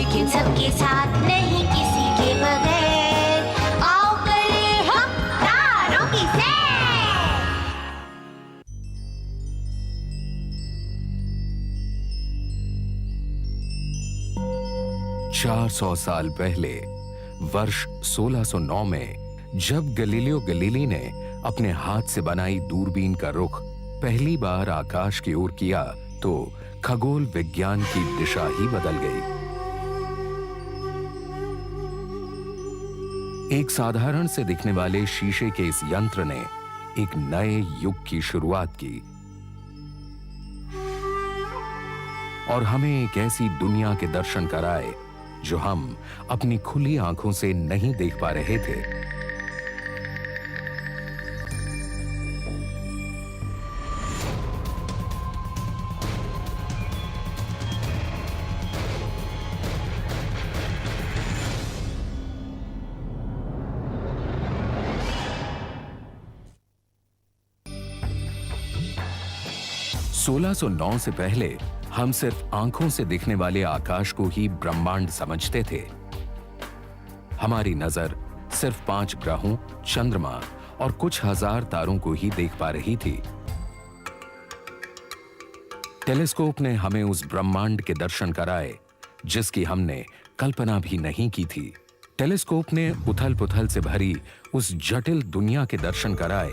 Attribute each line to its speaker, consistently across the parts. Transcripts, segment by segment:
Speaker 1: लेकिन सबके साथ नहीं किसी के बगैर। आओ करें हम तारों की सैर।
Speaker 2: 400 साल पहले वर्ष 1609 में जब गैलीलियो गैलीली ने अपने हाथ से बनाई दूरबीन का रुख पहली बार आकाश की ओर किया तो खगोल विज्ञान की दिशा ही बदल गई। एक साधारण से दिखने वाले शीशे के इस यंत्र ने एक नए युग की शुरुआत की और हमें एक ऐसी दुनिया के दर्शन कराए जो हम अपनी खुली आंखों से नहीं देख पा रहे थे। सोलह सौ 9 से पहले हम सिर्फ आंखों से दिखने वाले आकाश को ही ब्रह्मांड समझते थे। हमारी नजर सिर्फ 5 ग्रहों, चंद्रमा और कुछ हजार तारों को ही देख पा रही थी। टेलीस्कोप ने हमें उस ब्रह्मांड के दर्शन कराए जिसकी हमने कल्पना भी नहीं की थी। टेलीस्कोप ने उथल-पुथल से भरी उस जटिल दुनिया के दर्शन कराए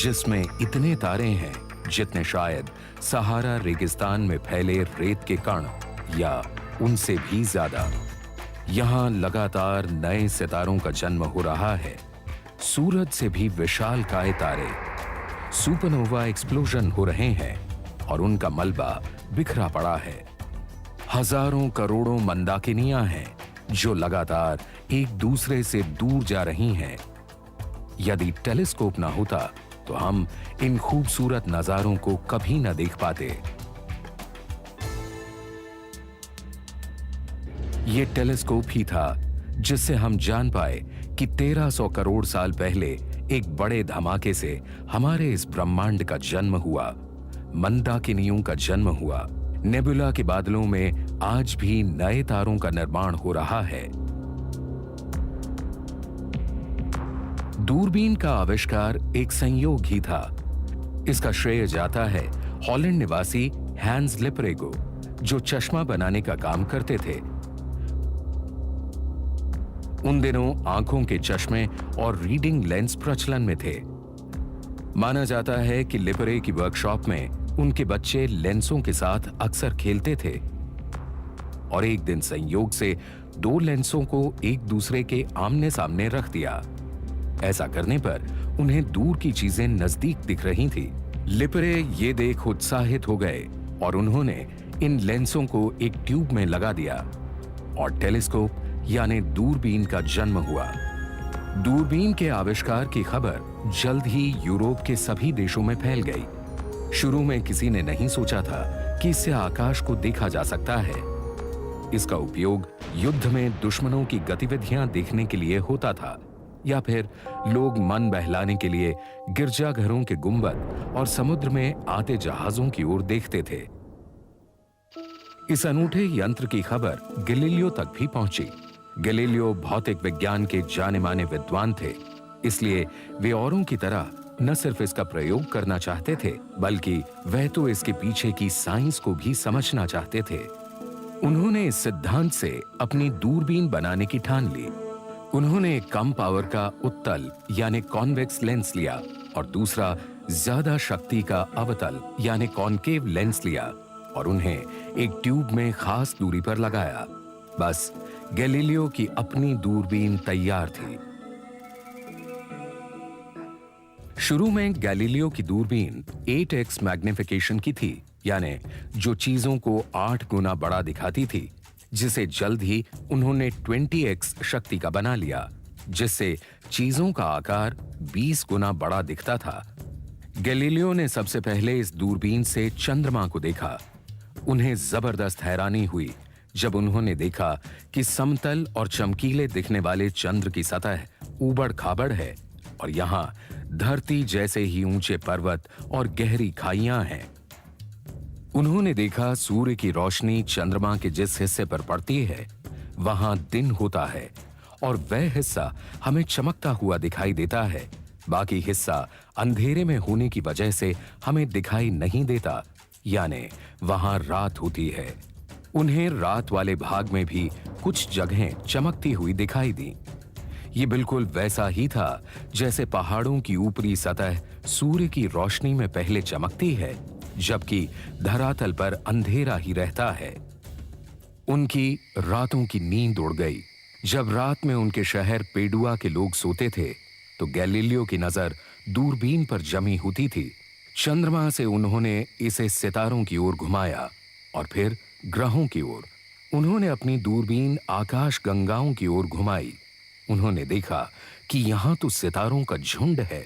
Speaker 2: जिसमें इतने तारे हैं जितने शायद सहारा रेगिस्तान में फैले रेत के कण या उनसे भी ज्यादा। यहां लगातार नए सितारों का जन्म हो रहा है। सूरज से भी विशालकाय तारे, सुपरनोवा एक्सप्लोजन हो रहे हैं और उनका मलबा बिखरा पड़ा है। हजारों करोड़ों मंदाकिनियां हैं जो लगातार एक दूसरे से दूर जा रही हैं। यदि टेलीस्कोप ना होता तो हम इन खूबसूरत नजारों को कभी न देख पाते। ये टेलीस्कोप ही था जिससे हम जान पाए कि 1300 करोड़ साल पहले एक बड़े धमाके से हमारे इस ब्रह्मांड का जन्म हुआ, मंदाकिनियों का जन्म हुआ। नेबुला के बादलों में आज भी नए तारों का निर्माण हो रहा है। दूरबीन का आविष्कार एक संयोग ही था। इसका श्रेय जाता है हॉलैंड निवासी हैंस लिपरे को, जो चश्मा बनाने का काम करते थे। उन दिनों आंखों के चश्मे और रीडिंग लेंस प्रचलन में थे। माना जाता है कि लिपरे की वर्कशॉप में उनके बच्चे लेंसों के साथ अक्सर खेलते थे और एक दिन संयोग से 2 लेंसों को एक दूसरे के आमने सामने रख दिया। ऐसा करने पर उन्हें दूर की चीजें नजदीक दिख रही थी। लिपरे ये देख उत्साहित हो गए और उन्होंने इन लेंसों को एक ट्यूब में लगा दिया और टेलीस्कोप यानी दूरबीन का जन्म हुआ। दूरबीन के आविष्कार की खबर जल्द ही यूरोप के सभी देशों में फैल गई। शुरू में किसी ने नहीं सोचा था कि इससे आकाश को देखा जा सकता है। इसका उपयोग युद्ध में दुश्मनों की गतिविधियां देखने के लिए होता था या फिर लोग मन बहलाने के लिए गिरजाघरों के गुंबद और समुद्र में आते जहाजों की ओर देखते थे। इस अनूठे यंत्र की खबर गैलीलियो तक भी पहुंची। गैलीलियो भौतिक विज्ञान के जाने-माने विद्वान थे, इसलिए वे औरों की तरह न सिर्फ इसका प्रयोग करना चाहते थे बल्कि वह तो इसके पीछे की साइंस को भी समझना चाहते थे। उन्होंने इस सिद्धांत से अपनी दूरबीन बनाने की ठान ली। उन्होंने एक कम पावर का उत्तल यानी कॉन्वेक्स लेंस लिया और दूसरा ज्यादा शक्ति का अवतल यानी कॉनकेव लेंस लिया और उन्हें एक ट्यूब में खास दूरी पर लगाया। बस गैलीलियो की अपनी दूरबीन तैयार थी। शुरू में गैलीलियो की दूरबीन 8x मैग्निफिकेशन की थी, यानी जो चीजों को 8 गुना बड़ा दिखाती थी, जिसे जल्द ही उन्होंने 20x शक्ति का बना लिया, जिससे चीजों का आकार 20 गुना बड़ा दिखता था। गैलीलियो ने सबसे पहले इस दूरबीन से चंद्रमा को देखा। उन्हें जबरदस्त हैरानी हुई जब उन्होंने देखा कि समतल और चमकीले दिखने वाले चंद्र की सतह ऊबड़-खाबड़ है और यहाँ धरती जैसे ही ऊंचे पर्वत और गहरी खाइयां हैं। उन्होंने देखा सूर्य की रोशनी चंद्रमा के जिस हिस्से पर पड़ती है वहां दिन होता है और वह हिस्सा हमें चमकता हुआ दिखाई देता है। बाकी हिस्सा अंधेरे में होने की वजह से हमें दिखाई नहीं देता, यानी वहां रात होती है। उन्हें रात वाले भाग में भी कुछ जगहें चमकती हुई दिखाई दी। ये बिल्कुल वैसा ही था जैसे पहाड़ों की ऊपरी सतह सूर्य की रोशनी में पहले चमकती है, जबकि धरातल पर अंधेरा ही रहता है। उनकी रातों की नींद उड़ गई। जब रात में उनके शहर पेडुआ के लोग सोते थे तो गैलीलियो की नजर दूरबीन पर जमी होती थी। चंद्रमा से उन्होंने इसे सितारों की ओर घुमाया और फिर ग्रहों की ओर। उन्होंने अपनी दूरबीन आकाश गंगाओं की ओर घुमाई। उन्होंने देखा कि यहां तो सितारों का झुंड है।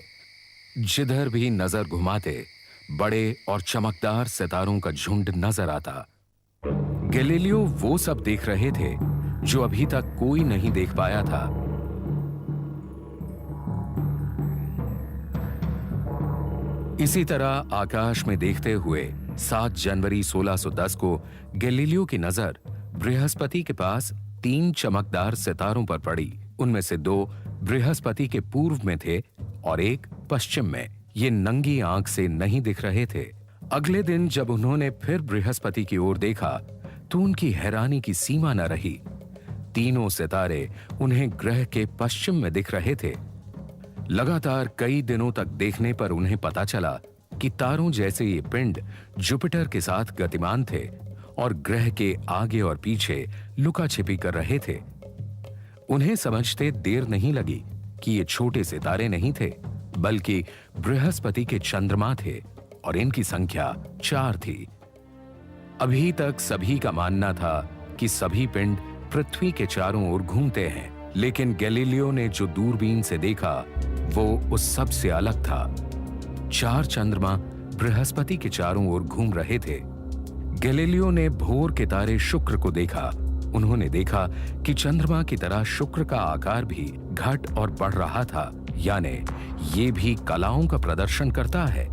Speaker 2: जिधर भी नजर घुमाते बड़े और चमकदार सितारों का झुंड नजर आता। गैलीलियो वो सब देख रहे थे जो अभी तक कोई नहीं देख पाया था। इसी तरह आकाश में देखते हुए 7 जनवरी 1610 को गैलीलियो की नजर बृहस्पति के पास 3 चमकदार सितारों पर पड़ी। उनमें से 2 बृहस्पति के पूर्व में थे और एक पश्चिम में। ये नंगी आंख से नहीं दिख रहे थे। अगले दिन जब उन्होंने फिर बृहस्पति की ओर देखा तो उनकी हैरानी की सीमा न रही। तीनों सितारे उन्हें ग्रह के पश्चिम में दिख रहे थे। लगातार कई दिनों तक देखने पर उन्हें पता चला कि तारों जैसे ये पिंड जुपिटर के साथ गतिमान थे और ग्रह के आगे और पीछे लुका छिपी कर रहे थे। उन्हें समझते देर नहीं लगी कि ये छोटे सितारे नहीं थे, बल्कि बृहस्पति के चंद्रमा थे और इनकी संख्या 4 थी। अभी तक सभी का मानना था कि सभी पिंड पृथ्वी के चारों ओर घूमते हैं, लेकिन गैलीलियो ने जो दूरबीन से देखा वो उस सब से अलग था। 4 चंद्रमा बृहस्पति के चारों ओर घूम रहे थे। गैलीलियो ने भोर के तारे शुक्र को देखा। उन्होंने देखा कि चंद्रमा की तरह शुक्र का आकार भी घट और बढ़ रहा था, यानी ये भी कलाओं का प्रदर्शन करता है।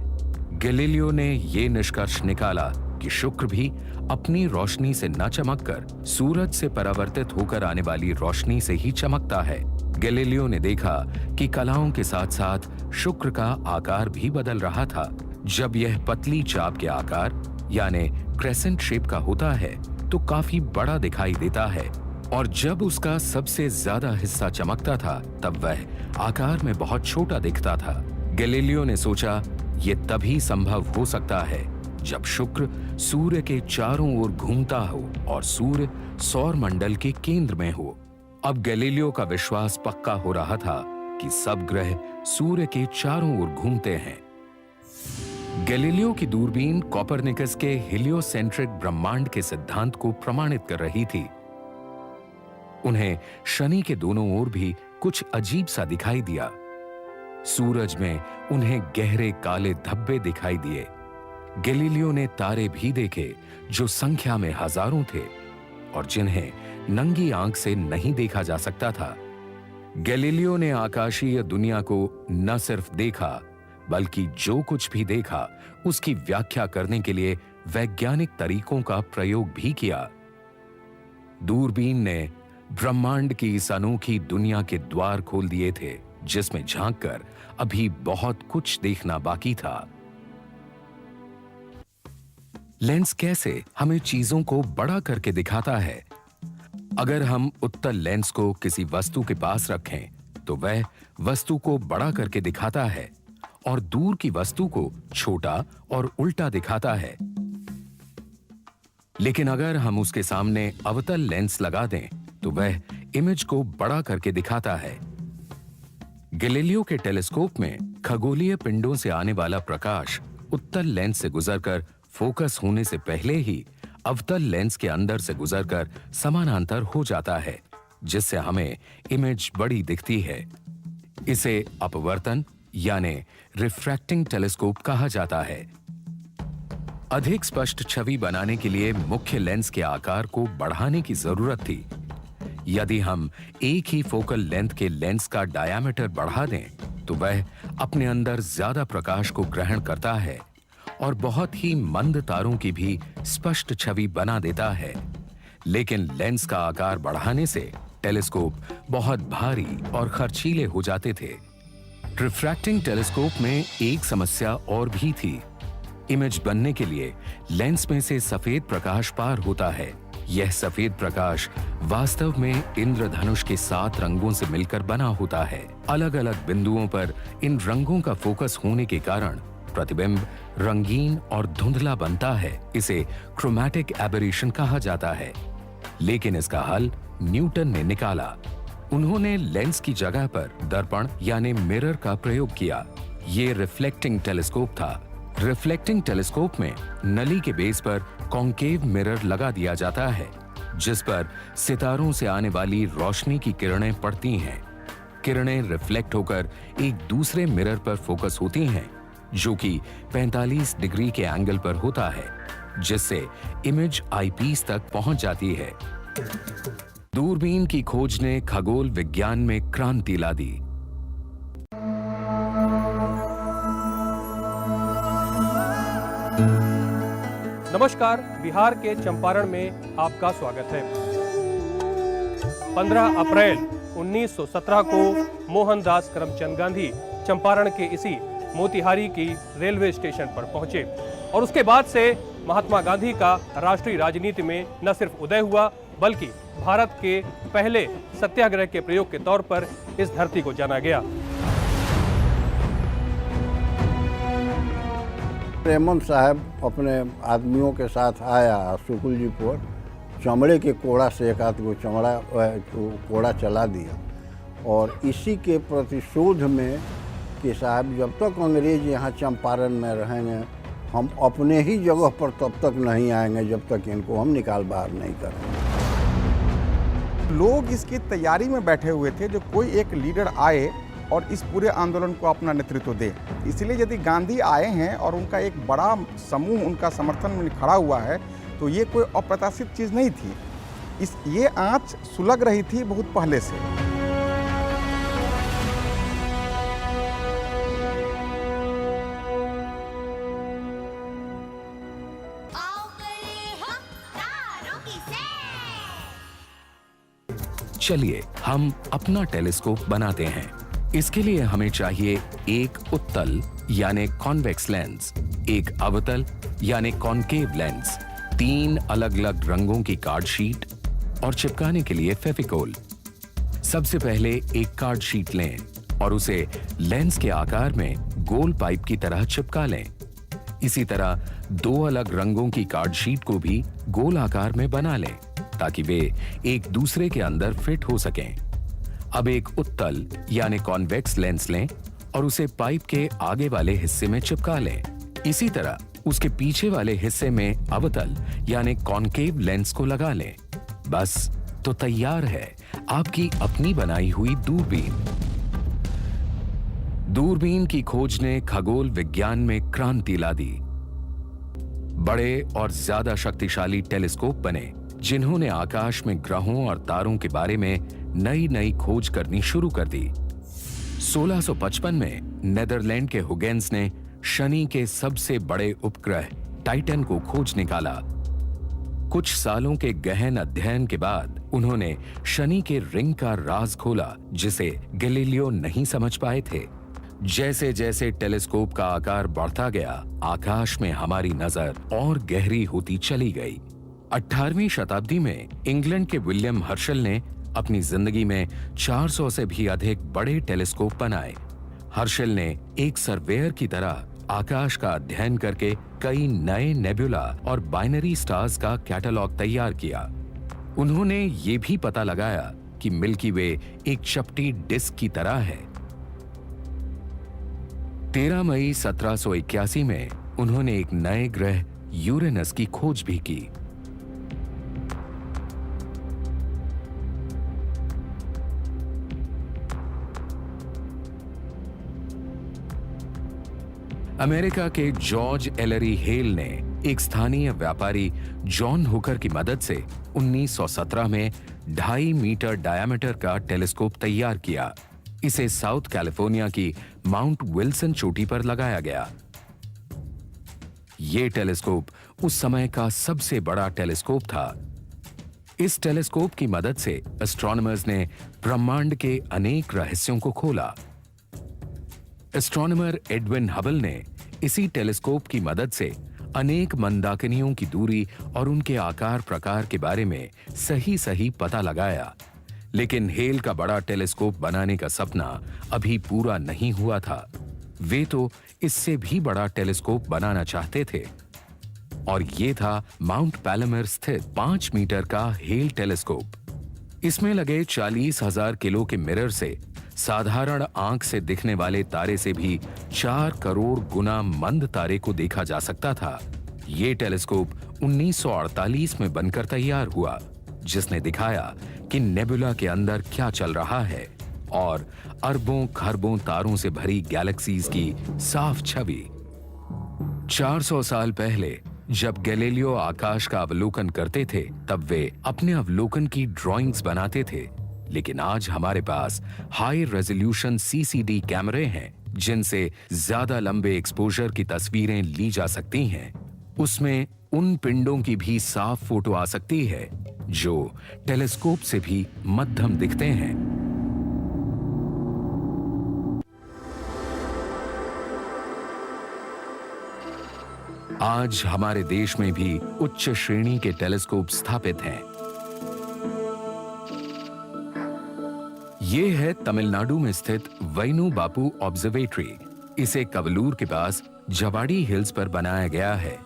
Speaker 2: गैलीलियो ने ये निष्कर्ष निकाला कि शुक्र भी अपनी रोशनी से न चमककर सूरज से परावर्तित होकर आने वाली रोशनी से ही चमकता है। गैलीलियो ने देखा कि कलाओं के साथ साथ शुक्र का आकार भी बदल रहा था। जब यह पतली चाप के आकार यानी क्रेसेंट शेप का होता है तो काफी बड़ा दिखाई देता है, और जब उसका सबसे ज्यादा हिस्सा चमकता था तब वह आकार में बहुत छोटा दिखता था। गैलीलियो ने सोचा ये तभी संभव हो सकता है जब शुक्र सूर्य के चारों ओर घूमता हो और सूर्य सौर मंडल के केंद्र में हो। अब गैलीलियो का विश्वास पक्का हो रहा था कि सब ग्रह सूर्य के चारों ओर घूमते हैं। गैलीलियो की दूरबीन कोपरनिकस के हेलियोसेंट्रिक ब्रह्मांड के सिद्धांत को प्रमाणित कर रही थी। उन्हें शनि के दोनों ओर भी कुछ अजीब सा दिखाई दिया। सूरज में उन्हें गहरे काले धब्बे दिखाई दिए। गैलीलियो ने तारे भी देखे जो संख्या में हजारों थे और जिन्हें नंगी आंख से नहीं देखा जा सकता था। गैलीलियो ने आकाशीय दुनिया को न सिर्फ देखा बल्कि जो कुछ भी देखा उसकी व्याख्या करने के लिए वैज्ञानिक तरीकों का प्रयोग भी किया। दूरबीन ने ब्रह्मांड की इस अनोखी दुनिया के द्वार खोल दिए थे जिसमें झांककर अभी बहुत कुछ देखना बाकी था। लेंस कैसे हमें चीजों को बड़ा करके दिखाता है। अगर हम उत्तल लेंस को किसी वस्तु के पास रखें तो वह वस्तु को बड़ा करके दिखाता है और दूर की वस्तु को छोटा और उल्टा दिखाता है। लेकिन अगर हम उसके सामने अवतल लेंस लगा दें तो वह इमेज को बड़ा करके दिखाता है। गैलीलियो के टेलीस्कोप में खगोलीय पिंडों से आने वाला प्रकाश उत्तल लेंस से गुजरकर फोकस होने से पहले ही अवतल लेंस के अंदर से गुजरकर समानांतर हो जाता है, जिससे हमें इमेज बड़ी दिखती है। इसे अपवर्तन यानी रिफ्रैक्टिंग टेलीस्कोप कहा जाता है। अधिक स्पष्ट छवि बनाने के लिए मुख्य लेंस के आकार को बढ़ाने की जरूरत थी। यदि हम एक ही फोकल लेंथ के लेंस का डायामीटर बढ़ा दें तो वह अपने अंदर ज्यादा प्रकाश को ग्रहण करता है और बहुत ही मंद तारों की भी स्पष्ट छवि बना देता है। लेकिन लेंस का आकार बढ़ाने से टेलीस्कोप बहुत भारी और खर्चीले हो जाते थे। रिफ्रैक्टिंग टेलीस्कोप में एक समस्या और भी थी। इमेज बनने के लिए लेंस में से सफेद प्रकाश पार होता है। यह सफेद प्रकाश वास्तव में इंद्रधनुष के 7 रंगों से मिलकर बना होता है। अलग अलग बिंदुओं पर इन रंगों का फोकस होने के कारण प्रतिबिंब रंगीन और धुंधला बनता है। इसे क्रोमैटिक एबेरेशन कहा जाता है। लेकिन इसका हल न्यूटन ने निकाला। उन्होंने लेंस की जगह पर दर्पण यानी मिरर का प्रयोग किया। ये रिफ्लेक्टिंग टेलीस्कोप था। रिफ्लेक्टिंग टेलीस्कोप में नली के बेस पर कॉन्केव मिरर लगा दिया जाता है, जिस पर सितारों से आने वाली रोशनी की किरणें पड़ती हैं। किरणें रिफ्लेक्ट होकर एक दूसरे मिरर पर फोकस होती हैं, जो कि 45 डिग्री के एंगल पर होता है, जिससे इमेज आईपीस तक पहुंच जाती है। दूरबीन की खोज ने खगोल विज्ञान में क्रांति ला दी।
Speaker 3: नमस्कार, बिहार के चंपारण में आपका स्वागत है। 15 अप्रैल 1917 को मोहनदास करमचंद गांधी चंपारण के इसी मोतिहारी की रेलवे स्टेशन पर पहुंचे और उसके बाद से महात्मा गांधी का राष्ट्रीय राजनीति में न सिर्फ उदय हुआ, बल्कि भारत के पहले सत्याग्रह के प्रयोग के तौर पर इस धरती को जाना गया।
Speaker 4: रेमंड साहब अपने आदमियों के साथ आया शुक्लजीपुर, चमड़े के कोड़ा से एक आध गो कोड़ा चला दिया और इसी के प्रतिशोध में कि साहब जब तक अंग्रेज यहाँ चंपारण में रहेंगे हम अपने ही जगह पर तब तक नहीं आएंगे जब तक इनको हम निकाल बाहर नहीं करेंगे।
Speaker 5: लोग इसकी तैयारी में बैठे हुए थे जो कोई एक लीडर आए और इस पूरे आंदोलन को अपना नेतृत्व दे। इसलिए यदि गांधी आए हैं और उनका एक बड़ा समूह उनका समर्थन में खड़ा हुआ है तो ये कोई अप्रत्याशित चीज़ नहीं थी। ये आंच सुलग रही थी बहुत पहले से।
Speaker 1: आओ करे हम तारों की सैर।
Speaker 2: चलिए हम अपना टेलीस्कोप बनाते हैं। इसके लिए हमें चाहिए एक उत्तल यानी कॉन्वेक्स लेंस, एक अवतल यानी कॉन्केव लेंस, 3 अलग-अलग रंगों की कार्ड शीट और चिपकाने के लिए फेविकोल। सबसे पहले एक कार्ड शीट लें और उसे लेंस के आकार में गोल पाइप की तरह चिपका लें। इसी तरह 2 अलग रंगों की कार्ड शीट को भी गोल आकार में बना लें ताकि वे एक दूसरे के अंदर फिट हो सकें। अब एक उत्तल यानी कॉन्वेक्स लेंस लें और उसे पाइप के आगे वाले हिस्से में चिपका लें। इसी तरह उसके पीछे वाले हिस्से में अवतल यानी कॉन्केव लेंस को लगा लें। बस तो तैयार है आपकी अपनी बनाई हुई दूरबीन। दूरबीन की खोज ने खगोल विज्ञान में क्रांति ला दी। बड़े और ज्यादा शक्तिशाली टेलीस्कोप बने, जिन्होंने आकाश में ग्रहों और तारों के बारे में नई नई खोज करनी शुरू कर दी। 1655 में नेदरलैंड के हुगेंस ने शनि के सबसे बड़े उपग्रह टाइटन को खोज निकाला। कुछ सालों के गहन अध्ययन के बाद उन्होंने शनि के रिंग का राज खोला, जिसे गैलीलियो नहीं समझ पाए थे। जैसे जैसे टेलीस्कोप का आकार बढ़ता गया, आकाश में हमारी नजर और गहरी होती चली गई। 18वीं शताब्दी में इंग्लैंड के विलियम हर्शल ने अपनी जिंदगी में 400 से भी अधिक बड़े टेलीस्कोप बनाए। हर्शल ने एक सर्वेयर की तरह आकाश का अध्ययन करके कई नए नेबुला और बाइनरी स्टार्स का कैटलॉग तैयार किया। उन्होंने ये भी पता लगाया कि मिल्की वे एक चपटी डिस्क की तरह है। 13 मई 1781 में उन्होंने एक नए ग्रह यूरेनस की खोज भी की। अमेरिका के जॉर्ज एलरी हेल ने एक स्थानीय व्यापारी जॉन हुकर की मदद से 1917 में 2.5 मीटर डायामीटर का टेलीस्कोप तैयार किया। इसे साउथ कैलिफोर्निया की माउंट विल्सन चोटी पर लगाया गया। यह टेलीस्कोप उस समय का सबसे बड़ा टेलीस्कोप था। इस टेलीस्कोप की मदद से एस्ट्रोनॉमर्स ने ब्रह्मांड के अनेक रहस्यों को खोला। एस्ट्रोनॉमर एडविन हबल ने इसी टेलीस्कोप की मदद से अनेक मंदाकिनियों की दूरी और उनके आकार प्रकार के बारे में सही पता लगाया। लेकिन हेल का बड़ा टेलीस्कोप बनाने का सपना अभी पूरा नहीं हुआ था। वे तो इससे भी बड़ा टेलीस्कोप बनाना चाहते थे और ये था माउंट पैलमर स्थित 5 मीटर का हेल टेलीस्कोप। इसमें लगे 40,000 किलो के मिरर से साधारण आंख से दिखने वाले तारे से भी 4 करोड़ गुना मंद तारे को देखा जा सकता था। ये टेलीस्कोप 1948 में बनकर तैयार हुआ, जिसने दिखाया कि नेबुला के अंदर क्या चल रहा है और अरबों खरबों तारों से भरी गैलेक्सीज की साफ छवि। 400 साल पहले जब गैलीलियो आकाश का अवलोकन करते थे, तब वे अपने अवलोकन की ड्राइंग्स बनाते थे। लेकिन आज हमारे पास हाई रेजोल्यूशन सीसीडी कैमरे हैं, जिनसे ज्यादा लंबे एक्सपोजर की तस्वीरें ली जा सकती हैं। उसमें उन पिंडों की भी साफ फोटो आ सकती है जो टेलीस्कोप से भी मध्यम दिखते हैं। आज हमारे देश में भी उच्च श्रेणी के टेलीस्कोप स्थापित हैं। ये है तमिलनाडु में स्थित वैनू बापू ऑब्जर्वेटरी। इसे कवलूर के पास जवाड़ी हिल्स पर बनाया गया है।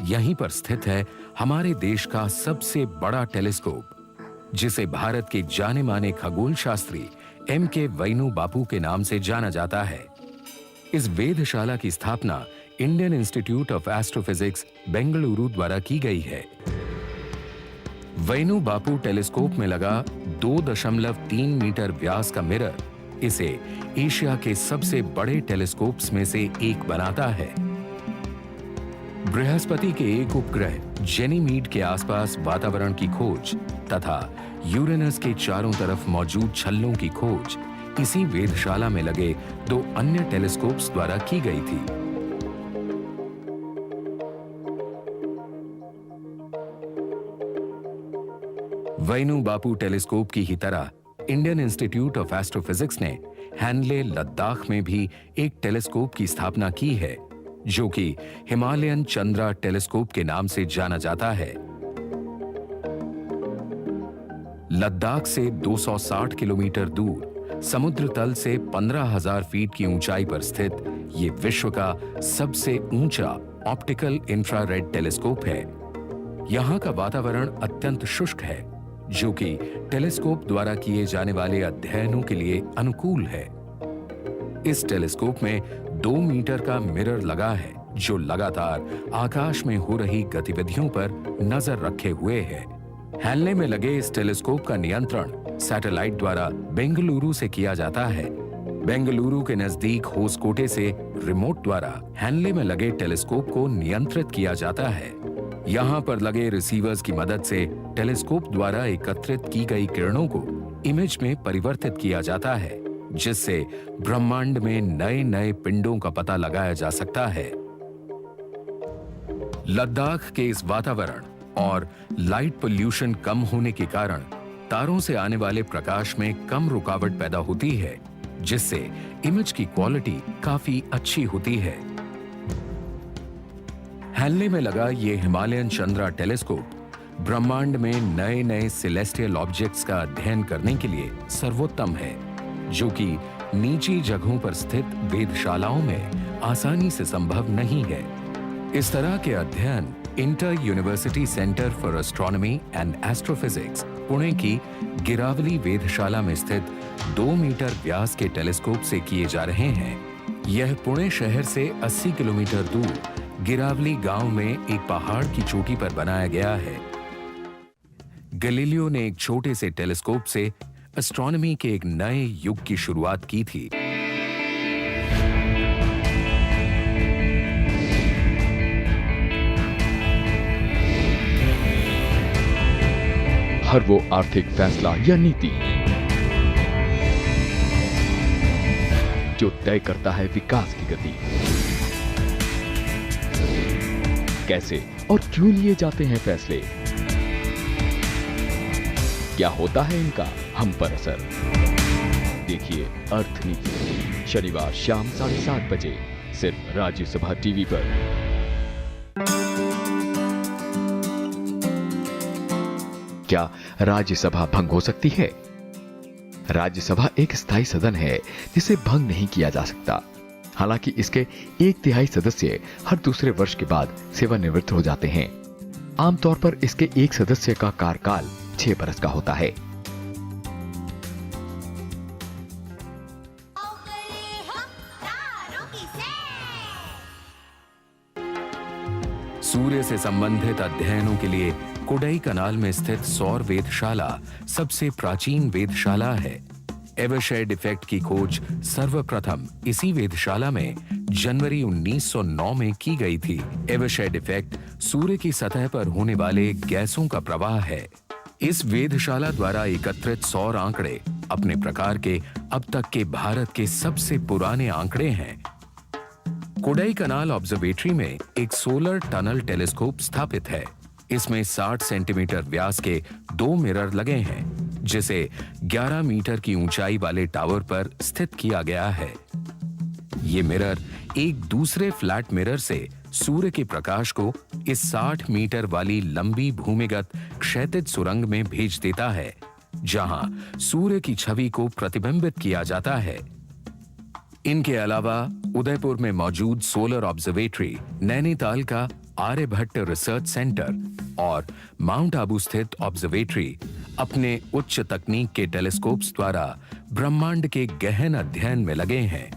Speaker 2: यहीं पर स्थित है हमारे देश का सबसे बड़ा टेलीस्कोप, जिसे भारत के जाने माने खगोल शास्त्री M.K. वैनू बापू के नाम से जाना जाता है। इस वेधशाला की स्थापना Indian institute of astrophysics Bengaluru द्वारा की गई है। वैनू बापू टेलीस्कोप में लगा 2.3 मीटर व्यास का मिरर इसे एशिया के सबसे बड़े टेलीस्कोप्स में से एक बनाता है। बृहस्पति के एक उपग्रह जेनीमीड के आसपास वातावरण की खोज तथा यूरेनस के चारों तरफ मौजूद छल्लों की खोज इसी वेधशाला में लगे 2 अन्य टेलीस्कोप्स द्वारा की गई थी। वैनू बापू टेलीस्कोप की ही तरह इंडियन इंस्टीट्यूट ऑफ एस्ट्रोफिजिक्स ने हैनले, लद्दाख में भी एक टेलीस्कोप की स्थापना की है, जो कि हिमालयन चंद्रा टेलीस्कोप के नाम से जाना जाता है। लद्दाख से 260 किलोमीटर दूर समुद्र तल से 15,000 फीट की ऊंचाई पर स्थित ये विश्व का सबसे ऊंचा ऑप्टिकल इंफ्रारेड टेलीस्कोप है। यहाँ का वातावरण अत्यंत शुष्क है, जो कि टेलीस्कोप द्वारा किए जाने वाले अध्ययनों के लिए अनुकूल है। इस टेलीस्कोप में 2 मीटर का मिरर लगा है, जो लगातार आकाश में हो रही गतिविधियों पर नजर रखे हुए है। हैनले में लगे इस टेलीस्कोप का नियंत्रण सैटेलाइट द्वारा बेंगलुरु से किया जाता है। बेंगलुरु के नजदीक होसकोटे से रिमोट द्वारा हैनले में लगे टेलीस्कोप को नियंत्रित किया जाता है। यहाँ पर लगे रिसीवर्स की मदद से टेलीस्कोप द्वारा एकत्रित की गई किरणों को इमेज में परिवर्तित किया जाता है, जिससे ब्रह्मांड में नए नए पिंडों का पता लगाया जा सकता है। लद्दाख के इस वातावरण और लाइट पोल्यूशन कम होने के कारण तारों से आने वाले प्रकाश में कम रुकावट पैदा होती है, जिससे इमेज की क्वालिटी काफी अच्छी होती है। हैनले में लगा ये हिमालयन चंद्रा टेलीस्कोप ब्रह्मांड में नए नए सेलेस्टियल ऑब्जेक्ट्स का अध्ययन करने के लिए सर्वोत्तम है, जो कि नीची जगहों पर स्थित वेधशालाओं में आसानी से संभव नहीं है। इस तरह के अध्ययन inter university centre for astronomy and astrophysics Pune की गिरावली वेधशाला में स्थित 2 मीटर व्यास के टेलीस्कोप से किए जा रहे हैं। यह पुणे शहर से 80 किलोमीटर दूर गिरावली गांव में एक पहाड़ की चोटी पर बनाया गया है। गैलीलियो ने एक छोटे से टेलीस्कोप से एस्ट्रोनॉमी के एक नए युग की शुरुआत की थी।
Speaker 6: हर वो आर्थिक फैसला या नीति जो तय करता है विकास की गति, कैसे और क्यों लिए जाते हैं फैसले, क्या होता है इनका हम पर असर। देखिए अर्थनीति शनिवार शाम 7:30 बजे सिर्फ राज्यसभा टीवी पर। क्या राज्यसभा भंग हो सकती है? राज्यसभा एक स्थायी सदन है जिसे भंग नहीं किया जा सकता। हालांकि इसके 1/3 सदस्य हर दूसरे वर्ष के बाद सेवानिवृत्त हो जाते हैं। आमतौर पर इसके एक सदस्य का कार्यकाल 6 वर्ष का होता है।
Speaker 2: सूर्य से संबंधित अध्ययनों के लिए कोडई कनाल में स्थित सौर वेधशाला सबसे प्राचीन वेधशाला है। एवरशेड इफेक्ट की खोज सर्वप्रथम इसी वेधशाला में जनवरी 1909 में की गई थी। एवरशेड इफेक्ट सूर्य की सतह पर होने वाले गैसों का प्रवाह है। इस वेधशाला द्वारा एकत्रित सौर आंकड़े अपने प्रकार के अब तक के भारत के सबसे पुराने आंकड़े हैं। कोडई कनाल ऑब्जर्वेटरी में एक सोलर टनल टेलीस्कोप स्थापित है। इसमें 60 सेंटीमीटर व्यास के 2 मिरर लगे हैं, जिसे 11 मीटर की ऊंचाई वाले टावर पर स्थित किया गया है। ये मिरर एक दूसरे फ्लैट मिरर से सूर्य के प्रकाश को इस 60 मीटर वाली लंबी भूमिगत क्षैतिज सुरंग में भेज देता है, जहां सूर्य की छवि को प्रतिबिंबित किया जाता है। इनके अलावा उदयपुर में मौजूद सोलर ऑब्जर्वेटरी, नैनीताल का आर्यभट्ट रिसर्च सेंटर और माउंट आबू स्थित ऑब्जर्वेटरी अपने उच्च तकनीक के टेलीस्कोप्स द्वारा ब्रह्मांड के गहन अध्ययन में लगे हैं।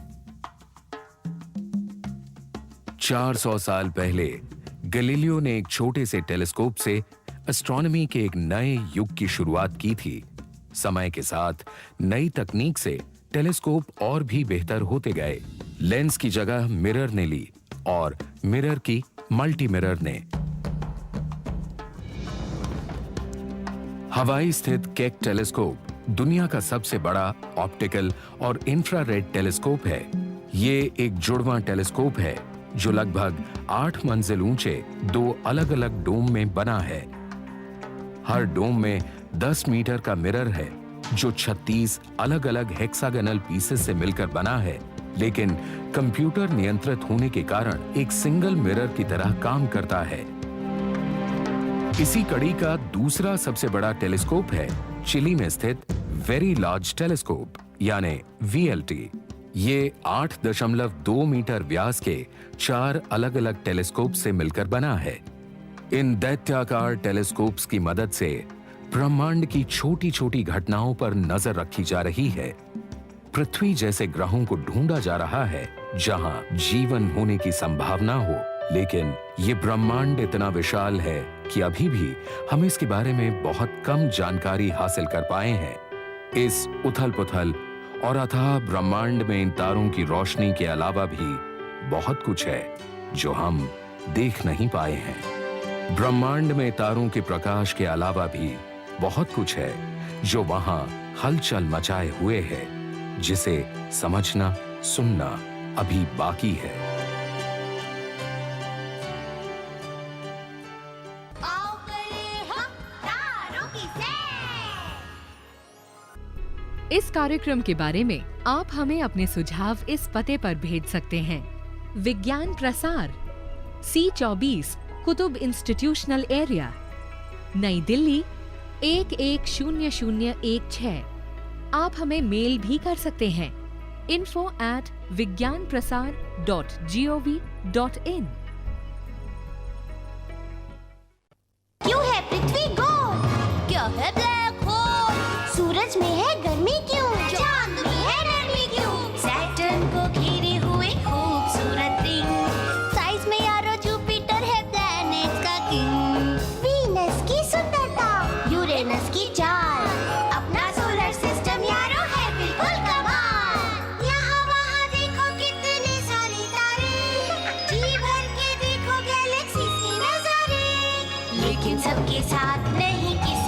Speaker 2: 400 साल पहले गैलीलियो ने एक छोटे से टेलीस्कोप से एस्ट्रोनॉमी के एक नए युग की शुरुआत की थी। समय के साथ नई तकनीक से टेलीस्कोप और भी बेहतर होते गए। लेंस की जगह मिरर ने ली और मिरर की मल्टी मिरर ने। हवाई स्थित केक टेलीस्कोप दुनिया का सबसे बड़ा ऑप्टिकल और इंफ्रारेड टेलीस्कोप है। ये एक जुड़वां टेलीस्कोप है जो लगभग 8 मंजिल ऊंचे 2 अलग-अलग डोम में बना है। हर डोम में 10 मीटर का मिरर है जो 36 अलग-अलग हेक्सागोनल पीसेस से मिलकर बना है, लेकिन कंप्यूटर नियंत्रित होने के कारण एक सिंगल मिरर की तरह काम करता है। इसी कड़ी का दूसरा सबसे बड़ा टेलीस्कोप है चिली में स्थित वेरी लार्ज टेलीस्कोप यानी VLT। ये 8.2 मीटर व्यास के 4 अलग-अलग टेलीस्कोप से मिलकर बना है। इन दैत्याकार टेलीस्कोप्स की मदद से ब्रह्मांड की छोटी-छोटी घटनाओं पर नजर रखी जा रही है। पृथ्वी जैसे ग्रहों को ढूंढा जा रहा है जहां जीवन होने की संभावना हो, लेकिन ये ब्रह्मांड इतना विशाल है कि अभी भी हम इसके बारे में बहुत कम जानकारी हासिल कर पाए हैं। इस उथल-पुथल और अथाह ब्रह्मांड में इन तारों की रोशनी के अलावा भी बहुत कुछ है जो हम देख नहीं पाए हैं। ब्रह्मांड में तारों के प्रकाश के अलावा भी बहुत कुछ है जो वहां हलचल मचाए हुए है, जिसे समझना, सुनना अभी बाकी है।
Speaker 1: आओ करें हम तारों की सैर।
Speaker 7: इस कार्यक्रम के बारे में आप हमें अपने सुझाव इस पते पर भेज सकते हैं। विज्ञान प्रसार C24 कुतुब इंस्टीट्यूशनल एरिया, नई दिल्ली 110016। आप हमें मेल भी कर सकते हैं info@vigyanprasar.gov.in।
Speaker 1: क्यों है पृथ्वी गोल? क्या है ब्लैक होल? सूरज में है गर्मी क्यों? चांद में है नरमी क्यों? सैटर्न को घेरे हुए खूबसूरत रिंग, साइज में यारो जुपिटर है प्लैनेट्स का किंग। वीनस की सुंदरता, यूरेनस की चाल, अपना सोलर सिस्टम यारो है बिल्कुल कमाल। यहाँ वहाँ देखो कितने सारे तारे, जी भर के देखो गैलेक्सी के नजारे, लेकिन सबके साथ नहीं किसी